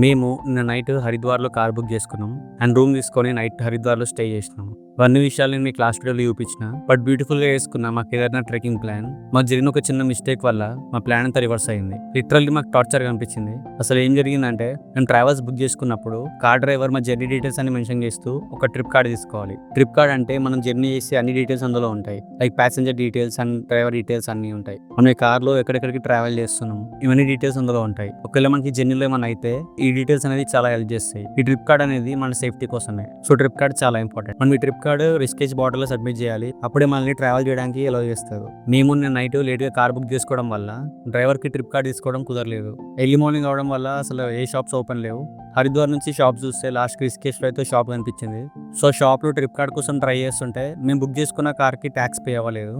మేము నిన్న night హరిద్వార్‌లో car book చేసుకున్నాం. అండ్ రూమ్ తీసుకొని నైట్ హరిద్వార్‌లో స్టే చేసినాం. ఇవన్నీ విషయాలు నేను మీకు లాస్ట్ వీడియోలో చూపించిన. బట్ బ్యూటిఫుల్‌గా చేసుకున్నాం మా కేదార్‌నాథ్ ట్రెక్కింగ్ ప్లాన్. మాకు జరిగిన ఒక చిన్న మిస్టేక్ వల్ల మా ప్లాన్ అంతా రివర్స్ అయింది. లిటరల్లీ మాకు టార్చర్‌గా అనిపించింది. అసలు ఏం జరిగిందంటే మేము ట్రావెల్స్ బుక్ చేసుకున్నప్పుడు కార్ డ్రైవర్ మా జర్నీ డీటెయిల్స్ అన్ని మెన్షన్ చేస్తూ ఒక ట్రిప్ కార్డ్ తీసుకోవాలి. ట్రిప్ కార్డ్ అంటే మనం జర్నీ చేసే అన్ని డీటెయిల్స్ అందులో ఉంటాయి. Like passenger details and driver details అన్నీ ఉంటాయి. మనం ఈ కార్లో ఎక్కడెక్కడికి ట్రావెల్ చేస్తున్నాం ఇవన్నీ డీటెయిల్స్ అందులో ఉంటాయి. ఒకవేళ మనకి జర్నీలో ఏమైనా అయితే ఈ డీటెయిల్స్ అనేది చాలా హెల్ప్ చేస్తాయి. ఈ ట్రిప్ కార్డ్ అనేది మన సేఫ్టీ కోసమే. సో ట్రిప్ కార్డ్ చాలా ఇంపార్టెంట్. మనం ఈ ట్రిప్ కార్డ్ రిస్కేజ్ బాటిల్ లో సబ్మిట్ చేయాలి. అప్పుడే మనల్ని ట్రావెల్ చేయడానికి అలౌ చేస్తారు. మేము నిన్న నైట్ లేట్ గా కార్ బుక్ చేసుకోవడం వల్ల డ్రైవర్ కి ట్రిప్ కార్డ్ తీసుకోవడం కుదరలేదు. ఎర్లీ మార్నింగ్ అవడం వల్ల అసలు ఏ షాప్స్ ఓపెన్ లేవు. హరిద్వార్ నుంచి షాప్ చూస్తే లాస్ట్ రిస్కేజ్ లో అయితే షాప్ కనిపించింది. సో షాప్ లో ట్రిప్ కార్డ్ కోసం ట్రై చేస్తుంటే మేము బుక్ చేసుకున్న కార్ కి ట్యాక్స్ పే అవ్వలేదు.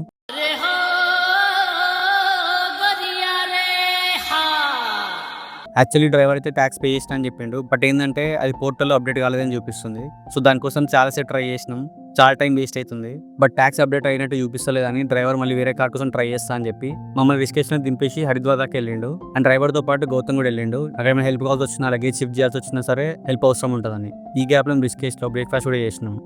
యాక్చువల్లీ డ్రైవర్ అయితే ట్యాక్స్ పే చేసిన అని చెప్పిండు. బట్ ఏంటంటే అది పోర్టల్లో అప్డేట్ కాలేదని చూపిస్తుంది. సో దానికోసం చాలాసేపు ట్రై చేసినాం. చాలా టైం వేస్ట్ అవుతుంది. బట్ ట్యాక్స్ అప్డేట్ అయినట్టు చూపిస్తలేదని డ్రైవర్ మళ్ళీ వేరే కార్ కోసం ట్రై చేస్తా అని చెప్పి మమ్మల్ని రిస్కేషన్ దింపేసి హరిద్వార్ దాకా వెళ్ళిండు. అండ్ డ్రైవర్తో పాటు గౌతమ్ కూడా వెళ్ళిండు. అక్కడ ఏమైనా హెల్ప్ కావాల్సి వచ్చినా లగేజ్ షిఫ్ట్ చేయాల్సి వచ్చినా సరే హెల్ప్ అవసరం ఉంటుందని ఈ గ్యాప్లో రిస్కేజ్లో బ్రేక్ఫాస్ట్ కూడా చేసినాం.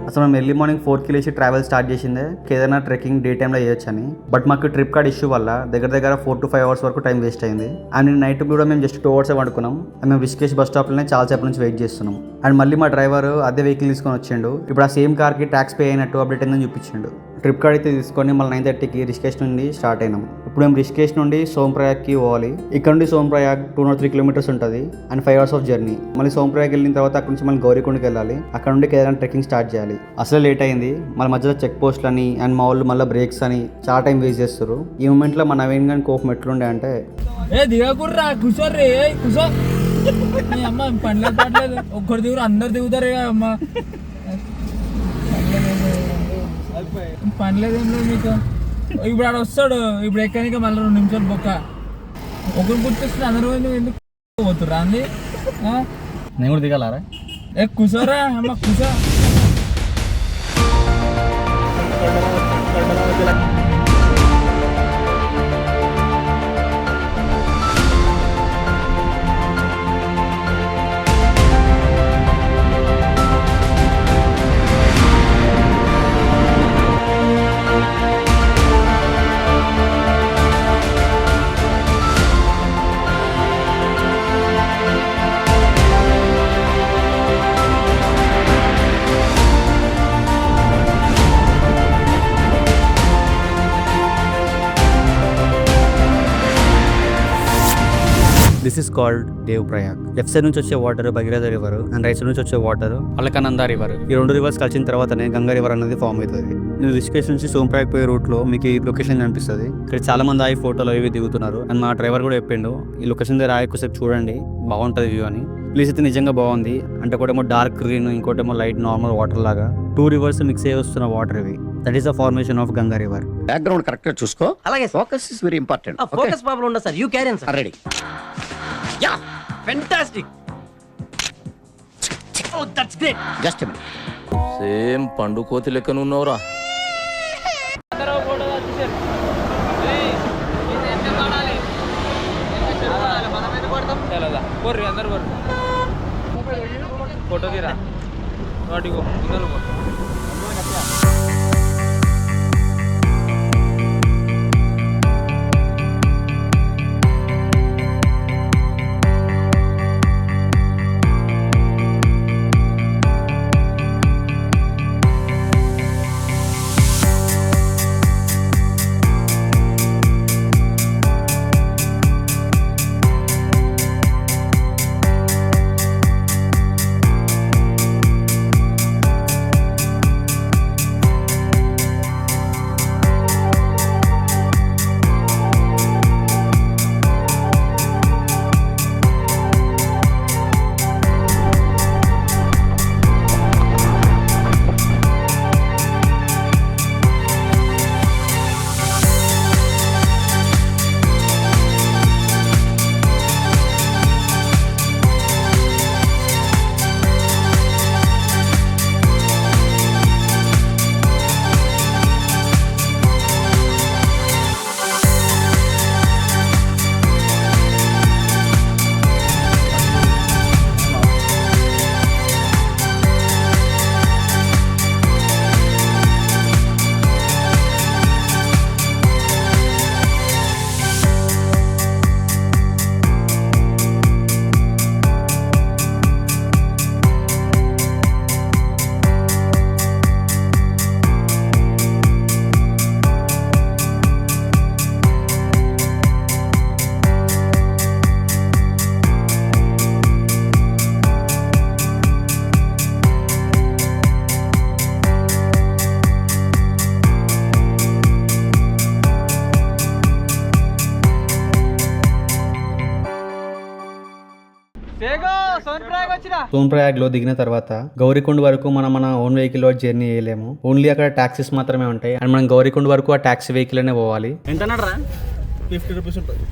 అసలు మేము ఎర్లీ మార్నింగ్ 4కి లేచి ట్రావెల్ స్టార్ట్ చేసిందే కేదార్నాథ్ ట్రెక్కింగ్ డే టైంలో చేయొచ్చని. బట్ మాకు ట్రిప్ కార్డ్ ఇష్యూ వల్ల దగ్గర 4 to 5 అవర్స్ వరకు టైం వేస్ట్ అయింది. అండ్ నైట్ కూడా మేము జస్ట్ 2 hours వండుకున్నాం. అండ్ మేము రిషికేష్ బస్ స్టాప్లోనే చాలా సేపు నుంచి వెయిట్ చేస్తున్నాం. అండ్ మళ్ళీ మా డ్రైవర్ అదే వెహికల్ తీసుకొని వచ్చిండు. ఇప్పుడు ఆ సేమ్ కార్కి ట్యాక్స్ పే అయినట్టు అప్డేట్ అయిందని చూపించిండు. ట్రిప్ కార్డ్ అయితే తీసుకొని మళ్ళీ 9:30కి రిషికేష్ నుండి స్టార్ట్ అయినాం. ఇప్పుడు మేము రిషికేష్ నుండి సోంప్రయాగ్కి పోవాలి. ఇక్కడ నుండి సోంప్రయాగ్ 203 kilometers ఉంటుంది అండ్ 5 hours ఆఫ్ జర్నీ. మళ్ళీ సోంప్రయాగ్ వెళ్ళిన తర్వాత అక్కడ నుంచి మళ్ళీ గౌరీకొండకి వెళ్ళాలి. అక్కడ నుండి కేదార్నాథ్ ట్రెక్కింగ్ స్టార్ట్ చేయాలి. అసలు లేట్ అయింది. మళ్ళీ మధ్యలో చెక్ పోస్ట్లు అని అండ్ మా వాళ్ళు మళ్ళీ బ్రేక్స్ అని చాలా టైం వేస్ట్ చేస్తారు. ఈ మూమెంట్లో మా నవీన్ గాని కోపం ఎట్లుండే అంటే దిగకుర్రా కూర్చోర్రీ కూర్చో అమ్మ పడలేదు ఒక్కరు దిగురు అందరు దిగుతారు అమ్మ పనిలేదు ఏం లేదు మీకు. ఇప్పుడు ఆడ వస్తాడు ఇప్పుడు ఎక్కడికి మళ్ళీ 2 నిమిషాలు బొక్క ఒకరు గుర్తొస్తుంది అందరూ ఎందుకు పోతుర్రా అంది. నేను కూడా దిగాలారా? కూర్చోరా అమ్మ కూర్చో. This is called Devprayag. Left side నుంచి వచ్చే water Bhagiratha river and right side నుంచి వచ్చే వాటర్ అలకనంద రివర్. ఈ 2 రివర్స్ కలిసిన తర్వాతనే గంగా రివర్ అనేది ఫామ్ అవుతుంది. నేను రిషికేష్ నుంచి సోంప్రయాగ్ పోయే రూట్ లో మీకు ఈ లొకేషన్ కనిపిస్తుంది. ఇక్కడ చాలా మంది ఆగి ఫోటోలు అవి దిగుతున్నారు. అండ్ మా డ్రైవర్ కూడా చెప్పిండు ఈ లొకేషన్ దగ్గర ఆగిసేపు చూడండి బాగుంటుంది వ్యూ అని. ప్లేస్ అయితే నిజంగా బాగుంది. అంటే ఒకటేమో డార్క్ గ్రీన్ ఇంకోటేమో లైట్ నార్మల్ వాటర్ లాగా 2 rivers మిక్స్ అయ్యి వస్తున్న వాటర్ ఇవి. That is the formation of Ganga river. Background correct గా చూసుకో. అలాగే focus is very important. Focus problem ఉండదు sir. You carry on sir. Ready. Ya fantastic. Oh that's great. Just a minute. Same పండు కోతి లెక్కన ఉన్నవరా. ఫోటో తీరా వాటికో సోన్ప్రయాగ్లో దిగిన తర్వాత గౌరీకుండ్ వరకు మనం మన ఓన్ వెహికల్ జర్నీ చేయలేము. ఓన్లీ అక్కడ టాక్సీస్ మాత్రమే ఉంటాయి. అండ్ మనం గౌరీకుండ్ వరకు ఆ టాక్సీ వెహికల్ అనే పోవాలి. ఎంత అన్నాడు రా? 50 రూపీస్ ఉంటుంది.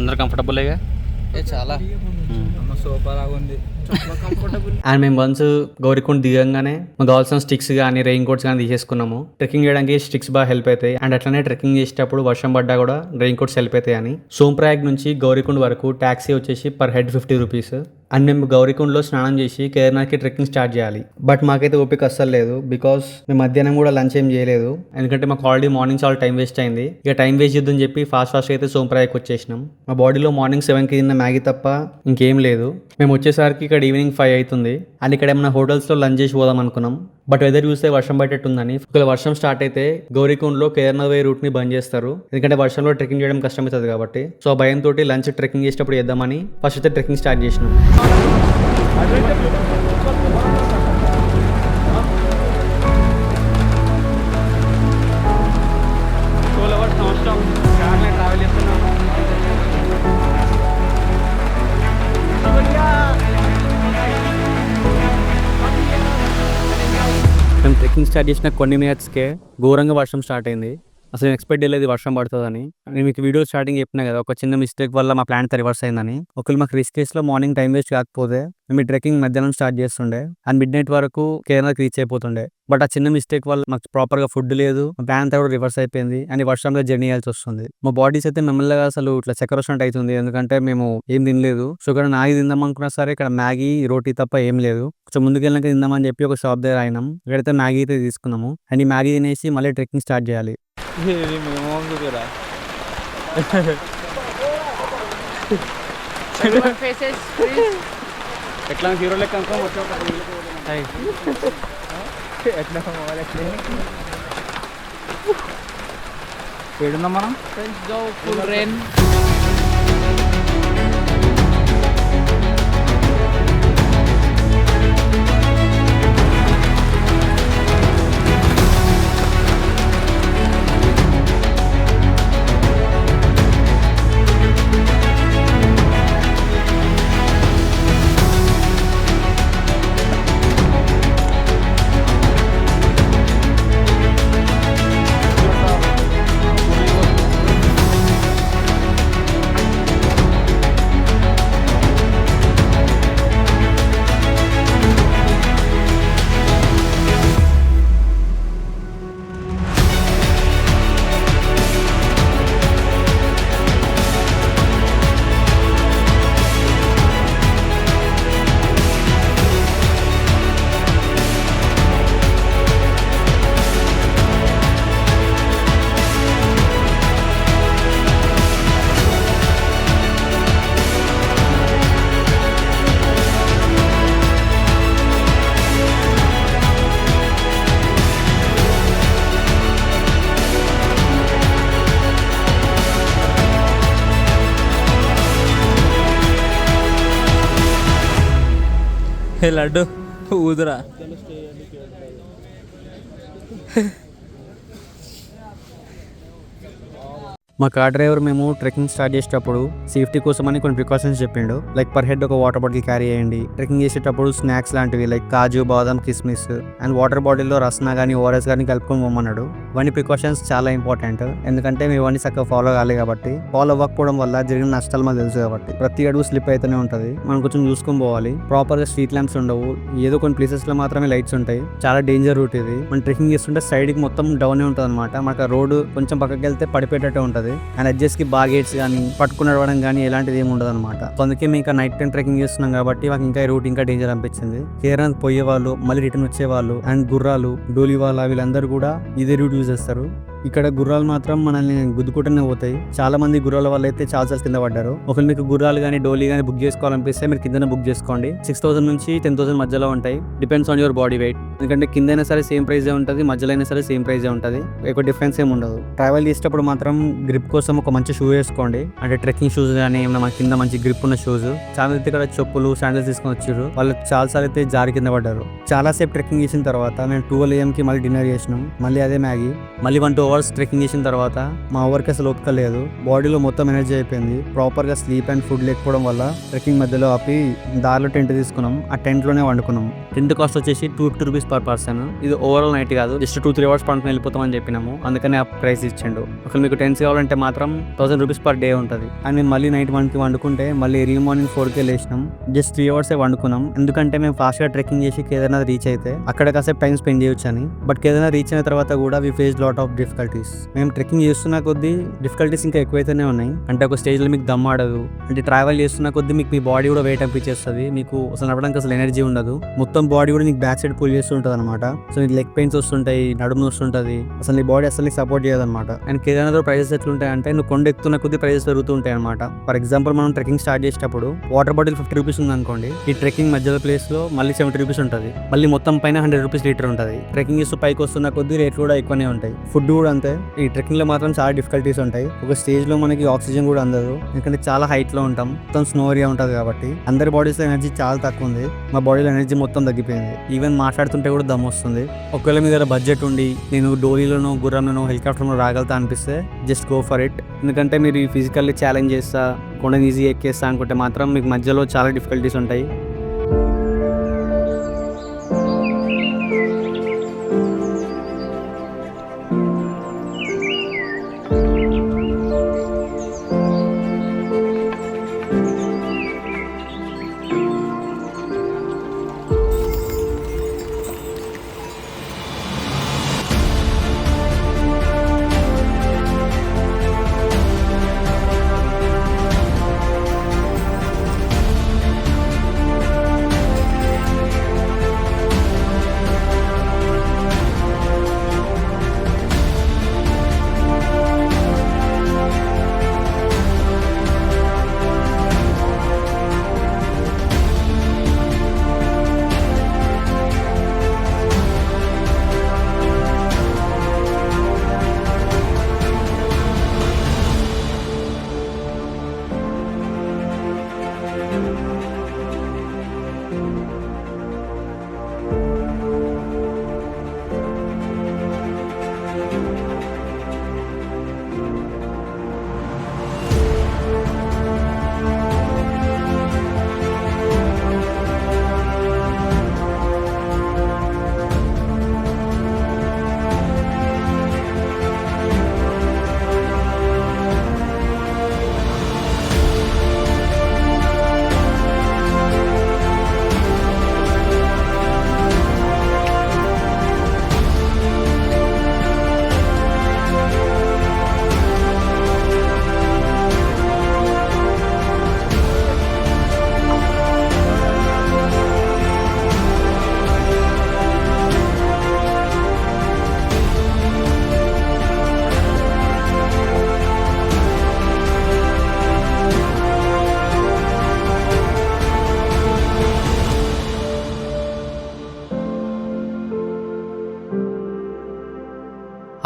అందరు కంఫర్టబుల్గా చాలా సోఫా లాగా ఉంది. అండ్ మేము వన్స్ గౌరీకుండ్ దిగంగానే మాకు కావాల్సిన స్టిక్స్ కానీ రెయిన్ కోట్స్ కానీ తీసేసుకున్నాము. ట్రెక్కింగ్ చేయడానికి స్టిక్స్ బాగా హెల్ప్ అవుతాయి. అండ్ అట్లనే ట్రెక్కింగ్ చేసేటప్పుడు వర్షం పడ్డా కూడా రెయిన్ కోట్స్ హెల్ప్ అవుతాయి అని. సోన్ప్రయాగ్ నుంచి గౌరీకుండ్ వరకు ట్యాక్సీ వచ్చేసి పర్ హెడ్ 50 రూపీస్. అండ్ మేము గౌరీకుండ్లో స్నానం చేసి కేదార్నాథ్కి ట్రెక్కింగ్ స్టార్ట్ చేయాలి. బట్ మాకైతే ఓపిక అస్సలు లేదు. బికాస్ మేము మధ్యాహ్నం కూడా లంచ్ ఏం చేయలేదు. ఎందుకంటే మాకు ఆల్రెడీ మార్నింగ్ చాలా టైం వేస్ట్ అయింది. ఇక టైం వేస్ట్ చేద్దని చెప్పి ఫాస్ట్ అయితే సోన్ప్రయాగ్కి వచ్చేసినాం. మా బాడీలో మార్నింగ్ 7కి తిన్న మ్యాగీ తప్ప ఇంకేం లేదు. మేము వచ్చేసరికి ఇక్కడ ఈవినింగ్ 5 అవుతుంది. అండ్ ఇక్కడ ఏమైనా హోటల్స్లో లంచ్ చేసి పోదాం అనుకున్నాం. బట్ వెదర్ చూస్తే వర్షం పట్టేట్టుందని. ఒకవేళ వర్షం స్టార్ట్ అయితే గౌరీకుండ్లో కేదార్నాథ్ వే రూట్ని బంద్ చేస్తారు. ఎందుకంటే వర్షంలో ట్రెక్కింగ్ చేయడం కష్టమవుతుంది కాబట్టి. సో ఆ భయంతో లంచ్ ట్రెక్కింగ్ చేసేటప్పుడు చేద్దామని ఫస్ట్ అయితే ట్రెక్కింగ్ స్టార్ట్ చేసినాం. మేము ట్రెక్కింగ్ స్టార్ట్ చేసిన కొన్ని మినిట్స్కే ఘోరంగా వర్షం స్టార్ట్ అయింది. అసలు ఎక్స్పెక్ట్ చేయలేదు వర్షం పడుతుందని. నేను మీకు వీడియో స్టార్టింగ్ చెప్పినా కదా, ఒక చిన్న మిస్టేక్ వల్ల మా ప్లాన్ రివర్స్ అయిందని. ఒకవేళ మాకు రిస్క్ కేసులో మార్నింగ్ టైం వేస్ట్ కాకపోతే మేము ఈ ట్రెక్కింగ్ మధ్యాహ్నం స్టార్ట్ చేస్తుండే అండ్ మిడ్ నైట్ వరకు కేరళకి రీచ్ అయిపోతుండే. బట్ ఆ చిన్న మిస్టేక్ వల్ల మాకు ప్రాపర్గా ఫుడ్ లేదు, మా ప్లాన్ అంతా కూడా రివర్స్ అయిపోయింది అండ్ వర్షంలో జర్నీ చేయాల్సి వస్తుంది. మా బాడీస్ అయితే మెల్లగా అసలు ఇట్లా చక్కెర వచ్చినట్టు అవుతుంది. ఎందుకంటే మేము ఏం తినలేదు. సో ఇక్కడ నాగి తిందాం అనుకున్నా సరే ఇక్కడ మ్యాగీ రోటీ తప్ప ఏం లేదు. కొంచెం ముందుకెళ్ళాక తిందామని చెప్పి ఒక షాప్ దగ్గర అయినాం. ఇక్కడైతే మ్యాగీ అయితే తీసుకున్నాము అండ్ ఈ మ్యాగీ తినేసి మళ్ళీ ట్రెక్కింగ్ స్టార్ట్ చేయాలి. ఎట్లా హీరో లెక్క ఏడున్నాం మనం. Full rain. లడ్డు ఊదురా. మా కార్ డ్రైవర్ మేము ట్రెక్కింగ్ స్టార్ట్ చేసేటప్పుడు సేఫ్టీ కోసం అని కొన్ని ప్రికాషన్స్ చెప్పిండు. లైక్ పర్ హెడ్ ఒక వాటర్ బాటిల్ క్యారీ చేయండి. ట్రెక్కింగ్ చేసేటప్పుడు స్నాక్స్ లాంటివి లైక్ కాజు, బాదం, కిస్మిస్ అండ్ వాటర్ బాటిల్లో రస్నా కానీ ఓఆర్ఎస్ కానీ కలుపుకొని పోమన్నాడు. ఇవన్నీ ప్రికాషన్స్ చాలా ఇంపార్టెంట్. ఎందుకంటే మేము ఇవన్నీ చక్కగా ఫాలో కావాలి కాబట్టి. ఫాలో అవ్వకపోవడం వల్ల జరిగిన నష్టాలు మాకు తెలుసు కాబట్టి ప్రతి అడుగు స్లిప్ అయితేనే ఉంటుంది. మనం కొంచెం చూసుకొని పోవాలి. ప్రాపర్గా స్ట్రీట్ ల్యాంప్స్ ఉండవు. ఏదో కొన్ని ప్లేసెస్ లో మాత్రమే లైట్స్ ఉంటాయి. చాలా డేంజర్ రూట్ ఇది. మనం ట్రెక్కింగ్ చేస్తుంటే సైడ్ కి మొత్తం డౌన్ ఉంటుంది అనమాట. మనకు రోడ్డు కొంచెం పక్కకి వెళ్తే పడిపోయేటట్టు ఉంటుంది. అండ్ అడ్జస్ట్ కి బాగేట్స్ కానీ పట్టుకుని నడవడం కానీ ఎలాంటిది ఏమి ఉండదు అనమాట. అందుకే మేము ఇంకా నైట్ టైం ట్రెక్కింగ్ చేస్తున్నాం కాబట్టి మాకు ఇంకా ఈ రూట్ ఇంకా డేంజర్ అనిపించింది. కేరళ పోయే వాళ్ళు మళ్ళీ రిటర్న్ వచ్చేవాళ్ళు అండ్ గుర్రాలు, డోలి వాళ్ళ వీళ్ళందరూ కూడా ఇదే రూట్ యూజ్ చేస్తారు. ఇక్కడ గుర్రాలు మాత్రం మనల్ని గుద్దుకుంటూనే పోతాయి. చాలా మంది గుర్రాల వల్ల అయితే చాలా సార్లు కింద పడ్డారు. ఒకవేళ మీకు గుర్రాలు కానీ డోలీ కానీ బుక్ చేసుకోవాలనిపిస్తే మీరు కిందనే బుక్ చేసుకోండి. 6,000 నుంచి 10,000 మధ్యలో ఉంటాయి. Depends on your body weight. ఎందుకంటే కింద అయినా సరే సేమ్ ప్రైజే ఉంటుంది, మధ్యలో అయినా సరే సేమ్ ప్రైజే ఉంటుంది. ఎక్కువ డిఫరెన్స్ ఏమి ఉండదు. ట్రావెల్ చేసేటప్పుడు మాత్రం గ్రిప్ కోసం ఒక మంచి షూ వేసుకోండి. అంటే ట్రెక్కింగ్ షూస్ కానీ ఏమైనా కింద మంచి గ్రిప్ ఉన్న షూస్. చాలా మంది ఇక్కడ చెప్పులు, శాండిల్స్ తీసుకొని వచ్చారు. వాళ్ళు చాలా సార్లు అయితే జారి కింద పడ్డారు. చాలా సేపు ట్రెక్కింగ్ చేసిన తర్వాత మేము 12 AM కి మళ్ళీ డిన్నర్ చేసినాం. మళ్ళీ అదే మ్యాగీ. మళ్ళీ 1-2 అవర్స్ ట్రెక్కింగ్ చేసిన తర్వాత మా వర్క్ అసలు ఓపిక లేదు, బాడీలో మొత్తం ఎనర్జీ అయిపోయింది. ప్రాపర్గా స్లీప్ అండ్ ఫుడ్ లేకపోవడం వల్ల ట్రెక్కింగ్ మధ్యలో ఆపి దారిలో టెంట్ తీసుకున్నాం. ఆ టెంట్లోనే వండుకున్నాం. టెంట్ కాస్ట్ వచ్చేసి 250 రూపీస్ పర్ పర్సన్. ఇది ఓవరాల్ నైట్ కాదు, జస్ట్ 2-3 అవర్స్ పండుకొని వెళ్ళిపోతామని చెప్పినాము. అందుకని ఆ ప్రైస్ ఇచ్చిండు. ఒకవేళ మీకు టెంట్స్ కావాలంటే మాత్రం 1000 రూపీస్ పర్ డే ఉంటుంది. అండ్ మేము మళ్ళీ నైట్ 1కి వండుకుంటే మళ్ళీ ఎర్లీ మార్నింగ్ 4కి లేచినాం. జస్ట్ 3 అవర్సే వండుకున్నాం. ఎందుకంటే మేము ఫాస్ట్గా ట్రెక్కింగ్ చేసి కేదార్నాథ్ రీచ్ అయితే అక్కడ కాసేపు టైం స్పెండ్ చేయొచ్చు అని. బట్ కేదార్నాథ్ రీచ్ అయిన తర్వాత కూడా we face lot of difficulties. మేము ట్రెక్కింగ్ చేస్తున్న కొద్దీ డిఫికల్టీస్ ఇంకా ఎక్కువైతేనే ఉన్నాయి. అంటే ఒక స్టేజ్లో మీకు దమ్ ఆడదు, అంటే ట్రావెల్ చేస్తున్న కొద్దీ మీకు మీ బాడీ కూడా వెయిట్ అనిపించేస్తుంది. మీకు అసలు నడవడానికి అసలు ఎనర్జీ ఉండదు. మొత్తం బాడీ కూడా మీకు బ్యాక్ సైడ్ పుల్ చేస్తుంటుంది అనమాట. సో మీకు లెగ్ పెయిన్స్ వస్తుంటాయి, నడుము వస్తుంటుంది, అసలు నీ బాడీ అసలు సపోర్ట్ చేయదు అనమాట. అండ్ కేదార్నాథ్ ప్రైజెస్ ఎట్లుంటాయి అంటే నువ్వు కొండ ఎక్కుతున్న కొద్దీ ప్రైజెస్ పెరుగుతుంటాయి అనమాట. ఫర్ ఎగ్జాంపుల్ మనం ట్రెక్కింగ్ స్టార్ట్ చేసేటప్పుడు వాటర్ బాటిల్ 50 రూపీస్ ఉంది అనుకోండి, ఈ ట్రెక్కింగ్ మధ్యలో ప్లేస్ లో మళ్ళీ 70 రూపీస్ ఉంటుంది. మళ్ళీ మొత్తం పైన 100 రూపీస్ లీటర్ ఉంటుంది. ట్రెక్కింగ్ చేస్తూ పైకి వస్తున్న కొద్దీ రేట్లు కూడా ఎక్కువనే ఉంటాయి. ఫుడ్ కూడా అంతే. ఈ ట్రెక్కింగ్ లో మాత్రం చాలా డిఫికల్టీస్ ఉంటాయి. ఒక స్టేజ్ లో మనకి ఆక్సిజన్ కూడా అందదు, ఎందుకంటే చాలా హైట్ లో ఉంటాం. మొత్తం స్నో ఏరియా ఉంటుంది కాబట్టి అందరి బాడీస్ లో ఎనర్జీ చాలా తక్కువ ఉంది. మా బాడీలో ఎనర్జీ మొత్తం తగ్గిపోయింది. ఈవెన్ మాట్లాడుతుంటే కూడా దమ్ వస్తుంది. ఒకవేళ మీ దగ్గర బడ్జెట్ ఉండి నేను డోలీలోనో గుర్రంలోనో హెలికాప్టర్లో రాగలుగుతా అనిపిస్తే జస్ట్ గో ఫర్ ఇట్. ఎందుకంటే మీరు ఫిజికల్లీ ఛాలెంజ్ చేస్తా, కొండని ఈజీ ఎక్కేస్తా అనుకుంటే మాత్రం మీకు మధ్యలో చాలా డిఫికల్టీస్ ఉంటాయి.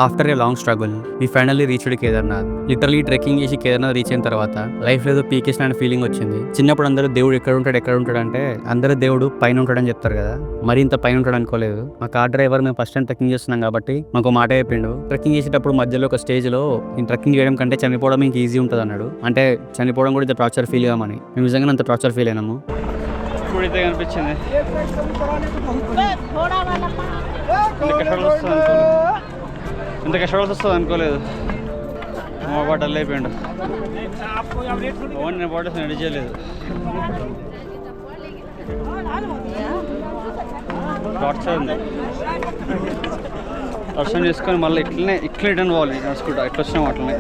After a long struggle we finally reached Kedarnath. Literally trekking చేసి కేదార్నాథ్ రీచ్ అయిన తర్వాత లైఫ్ ఏదో పీకేసిన అనే ఫీలింగ్ వచ్చింది. చిన్నప్పుడు అందరూ దేవుడు ఎక్కడ ఉంటాడు అంటే అందరూ దేవుడు పైన ఉంటాడని చెప్తారు కదా, మరి ఇంత పైన ఉంటాడు అనుకోలేదు. మా కార్ డ్రైవర్ మేము ఫస్ట్ టైం ట్రెక్కింగ్ చేస్తున్నాం కాబట్టి మాకు మాట చెప్పిండు, ట్రెక్కింగ్ చేసేటప్పుడు మధ్యలో ఒక స్టేజ్ లో ఈ ట్రెక్కింగ్ చేయడం కంటే చనిపోవడం ఇంక ఈజీ ఉంటుంది అన్నాడు. అంటే చనిపోవడం కూడా టార్చర్ ఫీల్ కామని. మేము నిజంగా అంత టార్చర్ ఫీల్ అయినాము. ఇప్పుడైతే కనిపించింది ఇంత కష్టపడాల్సి వస్తుంది అనుకోలేదు. మా బాట డల్ అయిపోయాడు. నేను బాటస్ రెడీ చేయలేదు. టార్చర్ ఉంది. దర్శనం చేసుకొని మళ్ళీ ఇట్లనే రిటర్న్ పోవాలి నడుచుకుంటా. ఇట్లా వచ్చినాం అట్లనే.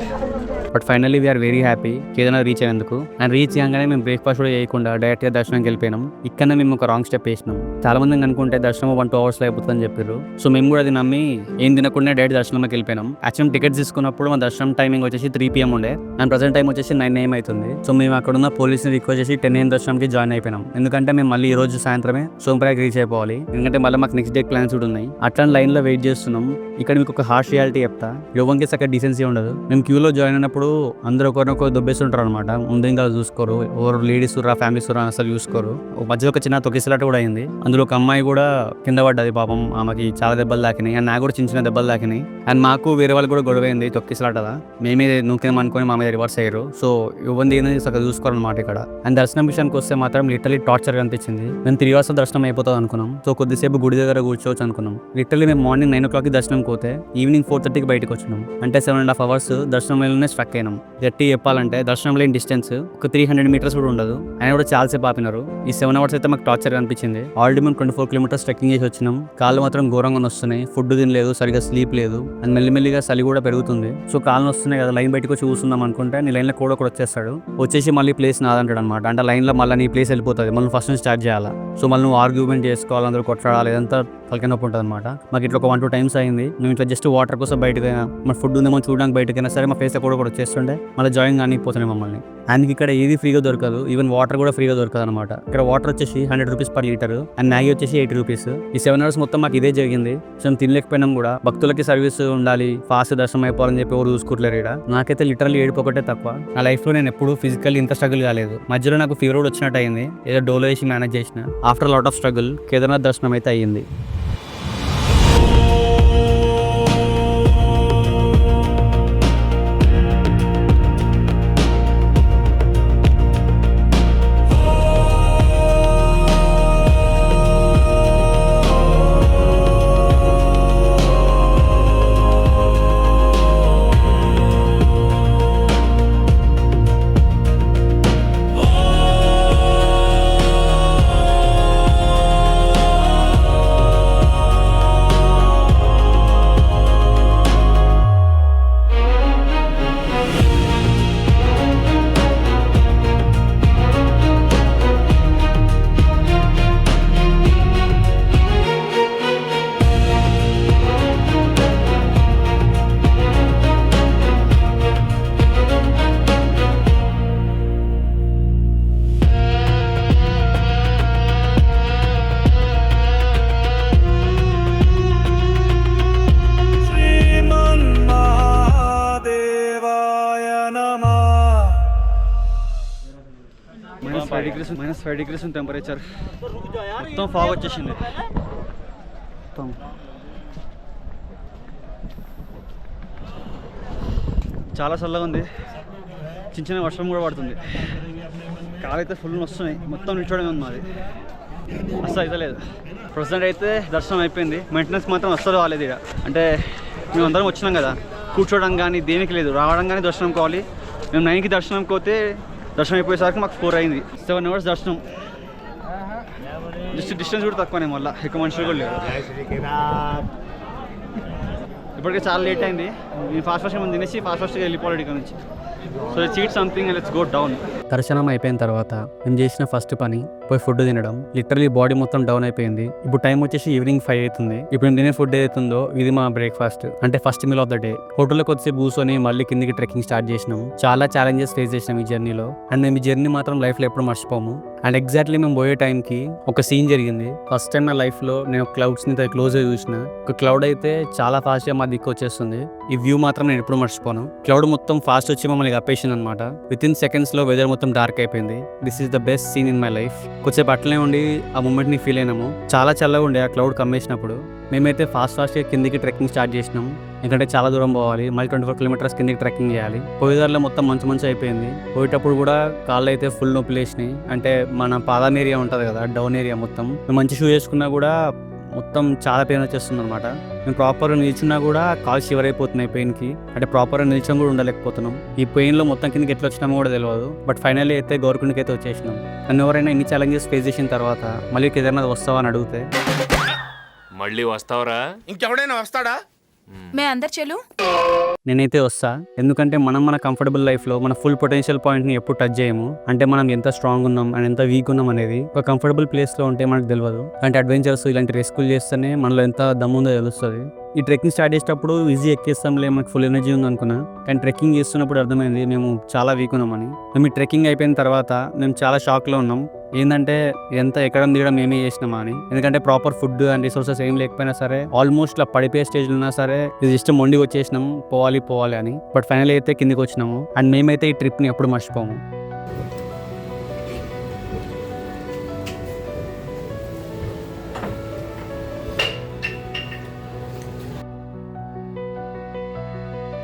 But finally we are very happy Kedarnath reach అయినందుకు. అండ్ రీచ్ చేయగానే మేము బ్రేక్ఫాస్ట్ కూడా చేయకుండా డైరెక్ట్గా దర్శనంకి వెళ్ళిపోయినాం. ఇక్కడ మేము ఒక రాంగ్ స్టెప్ వేసినాం. చాలా మంది అనుకుంటే దర్శనం 1-2 అవర్స్లో అయిపోతుందని చెప్పారు. సో మేము కూడా అది నమ్మి ఏం తినకుండా డైరెక్ట్ దర్శనంలోకి వెళ్ళిపోయినాం. యాక్చువల్ టికెట్స్ తీసుకున్నప్పుడు మా దర్శనం టైమింగ్ వచ్చేసి 3 PM ఉండే, అండ్ ప్రజెంట్ టైం వచ్చేసి 9 AM అవుతుంది. సో మేము అక్కడ ఉన్న పోలీస్ని రిక్వెస్ట్ చేసి 10 AM దర్శనంకి జాయిన్ అయిపోయినాం. ఎందుకంటే మేము మళ్ళీ ఈ రోజు సాయంత్రమే సోంప్రయాగ్ రీచ్ అయిపోవాలి. ఎందుకంటే మళ్ళీ మాకు నెక్స్ట్ డే ప్లాన్స్ కూడా ఉన్నాయి. అట్లా లైన్లో వెయిట్ చేస్తున్నాం. ఇక్కడ మీకు ఒక హార్ష్ రియాలిటీ చెప్తా, యువంకి సక్క డీసెన్సీ ఉండదు. మేము క్యూలో జాయిన్ అయినప్పుడు అందరూ ఒకరినొకరు దొబ్బేస్తుంటారు అనమాట. ముందు ఇంకా చూసుకోరు, ఎవరు లేడీస్ ఫ్యామిలీస్ అసలు చూసుకోరు. మధ్యలో ఒక చిన్న తొక్కిసలాట కూడా అయింది. అందులో ఒక అమ్మాయి కూడా కింద పడ్డది పాపం. ఆమెకి చాలా దెబ్బలు తాకినాయి అండ్ నాకు కూడా చిన్న చిన్న దెబ్బలు తాకినాయి. అండ్ మాకు వేరే వాళ్ళు కూడా గొడవ అయింది తొక్కిసలాటదా. మేమే నూకేం అనుకుని మా మీద రివర్స్ అయ్యారు. సో ఇవ్వండి సగం చూసుకోవాలన్నమాట ఇక్కడ. అండ్ దర్శనం విషయానికి వస్తే మాత్రం లిటరలీ టార్చర్ అనిపించింది. మేము 3 hours దర్శనం అయిపోతుంది అనుకున్నాం. సో కొద్దిసేపు గుడి దగ్గర కూర్చోవచ్చు అనుకున్నాం. లిటరలీ మేము మార్నింగ్ 9 o'clock దర్శనం పోతే ఈవినింగ్ 4:30కి బయటకు వచ్చినాం. అంటే 7.5 hours దర్శనంలోనే స్ట్రక్ అయినాం. గట్టి చెప్పాలంటే దర్శనం లేని డిస్టెన్స్ ఒక 300 meters కూడా ఉండదు. ఆయన కూడా చాలాసేపు ఆపినారు. ఈ 7 hours అయితే మాకు టార్చర్ అనిపించింది. ఆల్రెడీ మేము 24 kilometers ట్రెక్కింగ్ చేసి వచ్చినాం. కాళ్ళు మాత్రం ఘోరంగా వస్తున్నాయి. ఫుడ్ తినలేదు, సరిగా స్లీప్ లేదు అండ్ మెల్లిమెల్లిగా చలి కూడా పెరుగుతుంది. సో కాళ్ళు వస్తున్నాయి కదా, లైన్ బయటకు వచ్చి కూర్చుందాం అనుకుంటే నీ లైన్లో కూడా వచ్చేస్తాడు. వచ్చేసి మళ్ళీ ప్లేస్ నాదంటాడు అనమాట. అంటే లైన్లో మళ్ళీ నీ ప్లేస్ వెళ్ళిపోతుంది, మళ్ళీ ఫస్ట్ నుంచి స్టార్ట్ చేయాలా. సో మళ్ళీ నువ్వు ఆర్గ్యూమెంట్ చేసుకోవాలి, అందరూ కొట్లాడాలి, ఇదంతా తలకి నొప్పి ఉంటుంది అనమాట. మాకు ఇట్లా ఒక 1-2 times అయింది. మేము ఇట్లా జస్ట్ వాటర్ కోసం బయటకైనా మన ఫుడ్ ఉందేమో చూడడానికి బయటకైనా సరే మా ఫేస్ కూడా వచ్చేస్తుండే, మళ్ళీ జాయిన్ కానీ పోతున్నాయి మమ్మల్ని. అండ్ ఇక్కడ ఏది ఫ్రీగా దొరకదు, ఈవెన్ వాటర్ కూడా ఫ్రీగా దొరకదు అనమాట. ఇక్కడ వాటర్ వచ్చేసి 100 rupees per liter and Maggi వచ్చేసి 80 rupees. ఈ 7 hours మొత్తం మాకు ఇదే జరిగింది. సో మేము తినలేకపోయినాం కూడా. భక్తులకి సర్వీస్ ఉండాలి, ఫాస్ట్ దర్శనం అయిపోవాలని చెప్పి ఎవరు చూసుకోవట్లేరు ఇక్కడ. నాకైతే లిటరల్లీ ఏడుపు ఒకటే తక్కువ. నా లైఫ్లో నేను ఎప్పుడు ఫిజికల్లీ ఇంత స్ట్రగుల్ కాలేదు. మధ్యలో నాకు ఫీవర్ కూడా వచ్చినట్టు అయింది. ఏదో డోలో వేసి మేనేజ్ చేసిన. After lot of struggle Kedarnath దర్శనం అయితే అయ్యింది. -5 degrees ఉంది టెంపరేచర్. మొత్తం ఫాగ్ వచ్చేసింది. మొత్తం చాలా చల్లగా ఉంది. చిన్న చిన్న వర్షం కూడా పడుతుంది. కాలైతే ఫుల్ వస్తున్నాయి. మొత్తం నిల్చోడమే ఉంది మాది. అస్సలు అయితే లేదు. ప్రజెంట్ అయితే దర్శనం అయిపోయింది. మెయింటెనెన్స్ మాత్రం అస్సలు రాలేదు ఇక్కడ. అంటే మేము అందరం వచ్చినాం కదా, కూర్చోవడం కానీ దేనికి లేదు, రావడం కానీ దర్శనం కావాలి. మేము 9కి దర్శనం పోతే దర్శనం అయిపోయేసరికి మాకు 4 అయింది. 7 hours దర్శనం. జస్ట్ డిస్టెన్స్ కూడా తక్కువనే, మళ్ళీ ఎక్కువ మనుషులు కూడా లేరు. ఇప్పటికే చాలా లేట్ అయింది. నేను ఫాస్ట్ మనం తినేసి ఫాస్ట్గా వెళ్ళిపోవాలి ఇక్కడ నుంచి. So cheat something and let's go down. దర్శనం అయిపోయిన తర్వాత మేము చేసిన ఫస్ట్ పని పోయి ఫుడ్ తినడం. లిటరలీ బాడీ మొత్తం డౌన్ అయిపోయింది. ఇప్పుడు టైం వచ్చేసి ఈవినింగ్ 5 అవుతుంది. ఇప్పుడు నేను తినే ఫుడ్ ఏదైతుందో ఇది మా బ్రేక్ఫాస్ట్, అంటే first meal of the day. హోటల్లో కొద్దిసేపు కూర్చొని మళ్ళీ కిందికి ట్రెక్కింగ్ స్టార్ట్ చేసినాం. చాలా ఛాలెంజెస్ ఫేస్ చేసినాం ఈ జర్నీలో. అండ్ మేము ఈ జర్నీ మాత్రం లైఫ్లో ఎప్పుడు మర్చిపోము. అండ్ ఎగ్జాక్ట్లీ మేము పోయే టైంకి ఒక సీన్ జరిగింది. ఫస్ట్ టైం నా లైఫ్లో నేను క్లౌడ్స్ని క్లోజ్గా చూసిన. ఒక క్లౌడ్ అయితే చాలా ఫాస్ట్గా మా దిక్కు వచ్చేస్తుంది. ఈ వ్యూ మాత్రం నేను ఎప్పుడు మర్చిపోను. క్లౌడ్ మొత్తం ఫాస్ట్ వచ్చి మమ్మల్ని కప్పేసింది అనమాట. వితిన్ సెకండ్స్లో వెదర్ మొత్తం డార్క్ అయిపోయింది. This is the best scene in my life. కొద్దిసేపు అట్లనే ఉండి ఆ మూమెంట్ని ఫీల్ అయినాము. చాలా చల్లగా ఉండే ఆ క్లౌడ్ కమ్మేసినప్పుడు. మేమైతే ఫాస్ట్గా కిందికి ట్రెక్కింగ్ స్టార్ట్ చేసినాం. ఎందుకంటే చాలా దూరం పోవాలి, మళ్ళీ 24 kilometers కిందికి ట్రెక్కింగ్ చేయాలి. పోయేదారిలో మొత్తం మంచి అయిపోయింది. పోయేటప్పుడు కూడా కాళ్ళు అయితే ఫుల్ నొప్పి లేచినాయి. అంటే మన పాదం ఏరియా ఉంటుంది కదా, డౌన్ ఏరియా మొత్తం. మేము మంచి షూ వేసుకున్నా కూడా మొత్తం చాలా పెయిన్ వచ్చేస్తుంది అనమాట. మేము ప్రాపర్గా నిల్చున్నా కూడా కాళ్ళు షివర్ అయిపోతున్నాయి పెయిన్కి. అంటే ప్రాపర్గా నిల్చొని కూడా ఉండలేకపోతున్నాం. ఈ పెయిన్లో మొత్తం కిందకి ఎట్లా వచ్చినామో కూడా తెలియదు. బట్ ఫైనల్లీ అయితే గోర్కుండకి అయితే వచ్చేసినాం. నన్ను ఎవరైనా ఇన్ని ఛాలెంజెస్ ఫేస్ చేసిన తర్వాత మళ్ళీ కేదార్నాథ్ వస్తావా అని అడిగితే మళ్ళీ వస్తావరా? ఇంకెవడైనా వస్తాడా? మే అందరు చెలు నేనైతే వస్తా. ఎందుకంటే మన కంఫర్టబుల్ లైఫ్లో మన ఫుల్ పొటెన్షియల్ పాయింట్ని ఎప్పుడు టచ్ చేయము. అంటే మనం ఎంత స్ట్రాంగ్ ఉన్నాం అండ్ ఎంత వీక్ ఉన్నాం అనేది ఒక కంఫర్టబుల్ ప్లేస్లో ఉంటే మనకు తెలియదు. అంటే అడ్వెంచర్స్ ఇలాంటి రెస్క్యూలు చేస్తేనే మనలో ఎంత దమ్ముందో తెలుస్తుంది. ఈ ట్రెక్కింగ్ స్టార్ట్ చేసేటప్పుడు ఈజీ ఎక్కేస్తాంలే, మనకు ఫుల్ ఎనర్జీ ఉంది అనుకున్నా. కానీ ట్రెక్కింగ్ చేస్తున్నప్పుడు అర్థమైంది మేము చాలా వీక్ ఉన్నామని. మేము ఈ ట్రెక్కింగ్ అయిపోయిన తర్వాత మేము చాలా షాక్లో ఉన్నాం. ఏంటంటే ఎంత ఎక్కడ దిగడం మేమే చేసినామా అని. ఎందుకంటే ప్రాపర్ ఫుడ్ అండ్ రిసోర్సెస్ ఏం లేకపోయినా సరే ఆల్మోస్ట్ ఇలా పడిపోయే స్టేజ్లో ఉన్నా సరే ఇది జస్ట్ మొండికి వచ్చేసినాం పోవాలి అని. బట్ ఫైనల్ అయితే కిందికి వచ్చినాము అండ్ మేమైతే ఈ ట్రిప్ని ఎప్పుడు మర్చిపోము.